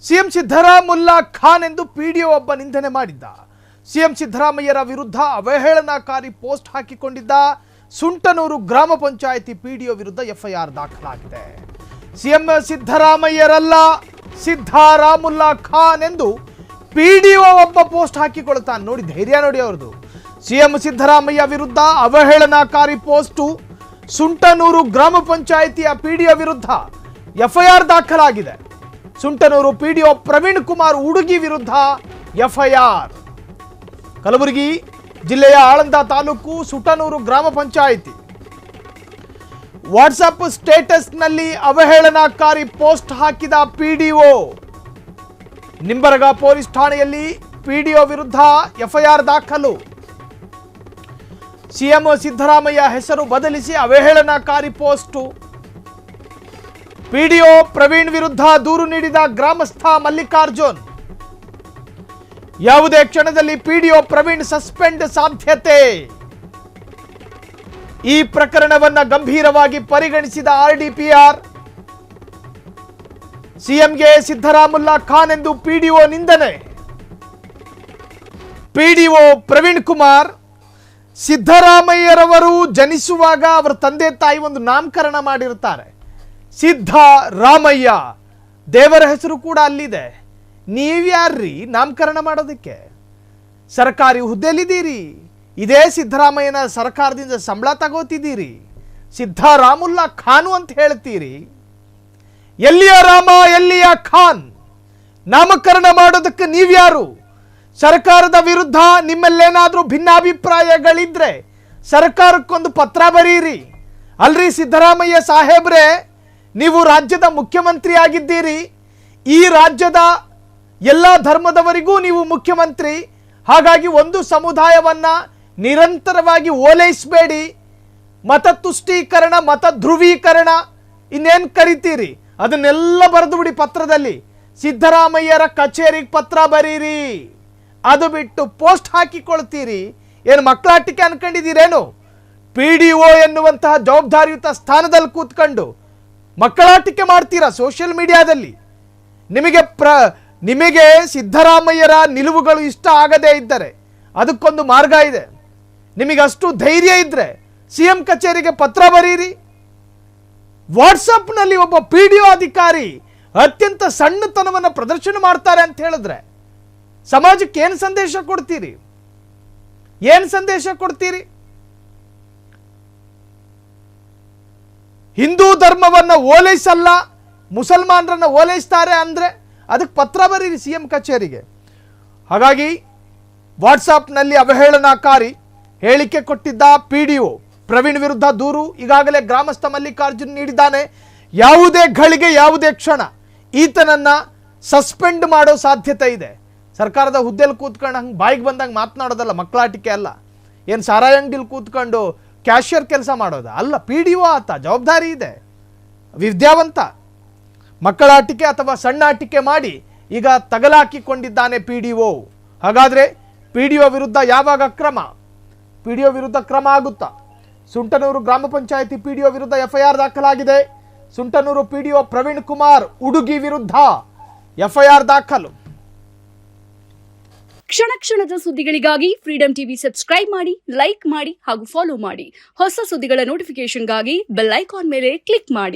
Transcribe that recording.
CM ಸಿದ್ದರಾಮುಲ್ಲಾ Khan ಎಂದು PDO ಒಬ್ಬ ನಿಂದನೆ ಮಾಡಿದ್ದ. ಸಿಎಂ ಸಿದ್ದರಾಮಯ್ಯರ ವಿರುದ್ಧ ಅವಹೇಳನಕಾರಿ ಪೋಸ್ಟ್ ಹಾಕಿಕೊಂಡಿದ್ದ. ಸುಂಟನೂರು ಗ್ರಾಮ ಪಂಚಾಯಿತಿ ಪಿಡಿಒ ವಿರುದ್ಧ ಎಫ್ಐಆರ್ ದಾಖಲಾಗಿದೆ. ಸಿಎಂ ಸಿದ್ದರಾಮಯ್ಯರಲ್ಲ ಸಿದ್ದರಾಮುಲ್ಲಾ ಖಾನ್ ಎಂದು ಪಿಡಿಒ ಒಬ್ಬ ಪೋಸ್ಟ್ ಹಾಕಿಕೊಳ್ತಾನೆ. ನೋಡಿ ಧೈರ್ಯ ನೋಡಿ ಅವ್ರದ್ದು. ಸಿಎಂ ಸಿದ್ದರಾಮಯ್ಯ ವಿರುದ್ಧ ಅವಹೇಳನಕಾರಿ ಪೋಸ್ಟು. ಸುಂಟನೂರು ಗ್ರಾಮ ಪಂಚಾಯಿತಿಯ ಪಿಡಿಒ ವಿರುದ್ಧ ಎಫ್ಐಆರ್ ದಾಖಲಾಗಿದೆ. ಸುಂಟನೂರು ಪಿಡಿಒ ಪ್ರವೀಣ್ ಕುಮಾರ್ ಉಡುಗಿ ವಿರುದ್ಧ ಎಫ್ಐಆರ್. ಕಲಬುರಗಿ ಜಿಲ್ಲೆಯ ಆಳಂದ ತಾಲೂಕು ಸುಂಟನೂರು ಗ್ರಾಮ ಪಂಚಾಯಿತಿ ವಾಟ್ಸಪ್ ಸ್ಟೇಟಸ್ನಲ್ಲಿ ಅವಹೇಳನಕಾರಿ ಪೋಸ್ಟ್ ಹಾಕಿದ ಪಿಡಿಒ. ನಿಂಬರಗ ಪೊಲೀಸ್ ಠಾಣೆಯಲ್ಲಿ ಪಿಡಿಒ ವಿರುದ್ಧ ಎಫ್ಐಆರ್ ದಾಖಲು. ಸಿಎಂ ಸಿದ್ದರಾಮಯ್ಯ ಹೆಸರು ಬದಲಿಸಿ ಅವಹೇಳನಕಾರಿ ಪೋಸ್ಟು. ಪಿಡಿಒ ಪ್ರವೀಣ್ ವಿರುದ್ಧ ದೂರು ನೀಡಿದ ಗ್ರಾಮಸ್ಥ ಮಲ್ಲಿಕಾರ್ಜುನ್. ಯಾವುದೇ ಕ್ಷಣದಲ್ಲಿ ಪಿಡಿಒ ಪ್ರವೀಣ್ ಸಸ್ಪೆಂಡ್ ಸಾಧ್ಯತೆ. ಈ ಪ್ರಕರಣವನ್ನು ಗಂಭೀರವಾಗಿ ಪರಿಗಣಿಸಿದ ಆರ್ಡಿಪಿಆರ್. ಸಿಎಂಗೆ ಸಿದ್ದರಾಮುಲ್ಲಾ ಖಾನ್ ಎಂದು ಪಿಡಿಒ ನಿಂದನೆ. ಪಿಡಿಒ ಪ್ರವೀಣ್ ಕುಮಾರ್ ಸಿದ್ದರಾಮಯ್ಯರವರು ಜನಿಸುವಾಗ ಅವರ ತಂದೆ ತಾಯಿ ಒಂದು ನಾಮಕರಣ ಮಾಡಿರುತ್ತಾರೆ. ಸಿದ್ದರಾಮಯ್ಯ ದೇವರ ಹೆಸರು ಕೂಡ ಅಲ್ಲಿದೆ. ನೀವ್ಯಾರ್ರಿ ನಾಮಕರಣ ಮಾಡೋದಕ್ಕೆ? ಸರ್ಕಾರಿ ಹುದ್ದೆಯಲ್ಲಿದ್ದೀರಿ, ಇದೇ ಸಿದ್ದರಾಮಯ್ಯನ ಸರ್ಕಾರದಿಂದ ಸಂಬಳ ತಗೋತಿದ್ದೀರಿ, ಸಿದ್ದರಾಮುಲ್ಲಾ ಖಾನು ಅಂತ ಹೇಳ್ತೀರಿ. ಎಲ್ಲಿಯ ರಾಮ ಎಲ್ಲಿಯ ಖಾನ್? ನಾಮಕರಣ ಮಾಡೋದಕ್ಕೆ ನೀವ್ಯಾರು? ಸರ್ಕಾರದ ವಿರುದ್ಧ ನಿಮ್ಮಲ್ಲೇನಾದರೂ ಭಿನ್ನಾಭಿಪ್ರಾಯಗಳಿದ್ರೆ ಸರ್ಕಾರಕ್ಕೊಂದು ಪತ್ರ ಬರೀರಿ. ಅಲ್ರಿ ಸಿದ್ದರಾಮಯ್ಯ ಸಾಹೇಬ್ರೆ, ನೀವು ರಾಜ್ಯದ ಮುಖ್ಯಮಂತ್ರಿ ಆಗಿದ್ದೀರಿ. ಈ ರಾಜ್ಯದ ಎಲ್ಲ ಧರ್ಮದವರಿಗೂ ನೀವು ಮುಖ್ಯಮಂತ್ರಿ. ಹಾಗಾಗಿ ಒಂದು ಸಮುದಾಯವನ್ನ ನಿರಂತರವಾಗಿ ಓಲೈಸಬೇಡಿ. ಮತ ತುಷ್ಟೀಕರಣ, ಮತ ಧ್ರುವೀಕರಣ ಇನ್ನೇನು ಕರಿತೀರಿ ಅದನ್ನೆಲ್ಲ ಬರೆದು ಬಿಡಿ ಪತ್ರದಲ್ಲಿ. ಸಿದ್ದರಾಮಯ್ಯರ ಕಚೇರಿಗೆ ಪತ್ರ ಬರೀರಿ. ಅದು ಬಿಟ್ಟು ಪೋಸ್ಟ್ ಹಾಕಿಕೊಳ್ತೀರಿ. ಏನು ಮಕ್ಕಳಾಟಿಕೆ ಅನ್ಕೊಂಡಿದ್ದೀರೇನು? ಪಿಡಿಒ ಎನ್ನುವಂತಹ ಜವಾಬ್ದಾರಿಯುತ ಸ್ಥಾನದಲ್ಲಿ ಕೂತ್ಕೊಂಡು ಮಕ್ಕಳಾಟಿಕೆ ಮಾಡ್ತೀರಾ ಸೋಷಿಯಲ್ ಮೀಡಿಯಾದಲ್ಲಿ. ನಿಮಗೆ ಸಿದ್ದರಾಮಯ್ಯರ ನಿಲುವುಗಳು ಇಷ್ಟ ಆಗದೇ ಇದ್ದರೆ ಅದಕ್ಕೊಂದು ಮಾರ್ಗ ಇದೆ. ನಿಮಗೆ ಅಷ್ಟು ಧೈರ್ಯ ಇದ್ರೆ ಸಿಎಂ ಕಚೇರಿಗೆ ಪತ್ರ ಬರೀರಿ. ವಾಟ್ಸಪ್ನಲ್ಲಿ ಒಬ್ಬ ಪಿಡಿಒ ಅಧಿಕಾರಿ ಅತ್ಯಂತ ಸಣ್ಣತನವನ್ನು ಪ್ರದರ್ಶನ ಮಾಡ್ತಾರೆ ಅಂತ ಹೇಳಿದ್ರೆ ಸಮಾಜಕ್ಕೆ ಏನು ಸಂದೇಶ ಕೊಡ್ತೀರಿ? ಏನು ಸಂದೇಶ ಕೊಡ್ತೀರಿ? ಹಿಂದೂ ಧರ್ಮವನ್ನು ಓಲೈಸಲ್ಲ, ಮುಸಲ್ಮಾನರನ್ನ ಓಲೈಸ್ತಾರೆ ಅಂದರೆ ಅದಕ್ಕೆ ಪತ್ರ ಬರೀರಿ ಸಿಎಂ ಕಚೇರಿಗೆ. ಹಾಗಾಗಿ ವಾಟ್ಸಾಪ್ನಲ್ಲಿ ಅವಹೇಳನಕಾರಿ ಹೇಳಿಕೆ ಕೊಟ್ಟಿದ್ದ ಪಿಡಿಒ ಪ್ರವೀಣ್ ವಿರುದ್ಧ ದೂರು ಈಗಾಗಲೇ ಗ್ರಾಮಸ್ಥ ಮಲ್ಲಿಕಾರ್ಜುನ್ ನೀಡಿದ್ದಾನೆ. ಯಾವುದೇ ಘಳಿಗೆ ಯಾವುದೇ ಕ್ಷಣ ಈತನನ್ನ ಸಸ್ಪೆಂಡ್ ಮಾಡೋ ಸಾಧ್ಯತೆ ಇದೆ. ಸರ್ಕಾರದ ಹುದ್ದೆಯಲ್ಲಿ ಕೂತ್ಕೊಂಡು ಹಂಗೆ ಬಾಯಿಗೆ ಬಂದಂಗೆ ಮಾತನಾಡೋದಲ್ಲ, ಮಕ್ಕಳಾಟಿಕೆ ಅಲ್ಲ. ಏನು ಸಾರಾಯಿ ಅಂಗಡಿಲಿ ಕೂತ್ಕೊಂಡು ಕ್ಯಾಶಿಯರ್ ಕೆಲಸ ಮಾಡೋದ ಅಲ್ಲ. ಪಿಡಿಒ ಆತ, ಜವಾಬ್ದಾರಿ ಇದೆ, ವಿದ್ಯಾವಂತ. ಮಕ್ಕಳಾಟಿಕೆ ಅಥವಾ ಸಣ್ಣಾಟಿಕೆ ಮಾಡಿ ಈಗ ತಗಲಾಕಿಕೊಂಡಿದ್ದಾನೆ ಪಿಡಿಒ. ಹಾಗಾದರೆ ಪಿಡಿಒ ವಿರುದ್ಧ ಯಾವಾಗ ಕ್ರಮ? ಪಿಡಿಒ ವಿರುದ್ಧ ಕ್ರಮ ಆಗುತ್ತಾ? ಸುಂಟನೂರು ಗ್ರಾಮ ಪಂಚಾಯಿತಿ ಪಿಡಿಒ ವಿರುದ್ಧ ಎಫ್ಐಆರ್ ದಾಖಲಾಗಿದೆ. ಸುಂಟನೂರು ಪಿಡಿಒ ಪ್ರವೀಣ್ ಕುಮಾರ್ ಉಡುಗಿ ವಿರುದ್ಧ ಎಫ್ಐಆರ್ ದಾಖಲು. ಕ್ಷಣ ಕ್ಷಣದ ಸುದ್ದಿಗಳಿಗಾಗಿ ಫ್ರೀಡಂ ಟಿವಿ ಸಬ್ಸ್ಕ್ರೈಬ್ ಮಾಡಿ, ಲೈಕ್ ಮಾಡಿ ಹಾಗೂ ಫಾಲೋ ಮಾಡಿ. ಹೊಸ ಸುದ್ದಿಗಳ ನೋಟಿಫಿಕೇಶನ್ಗಾಗಿ ಬೆಲ್ ಐಕಾನ್ ಮೇಲೆ ಕ್ಲಿಕ್ ಮಾಡಿ.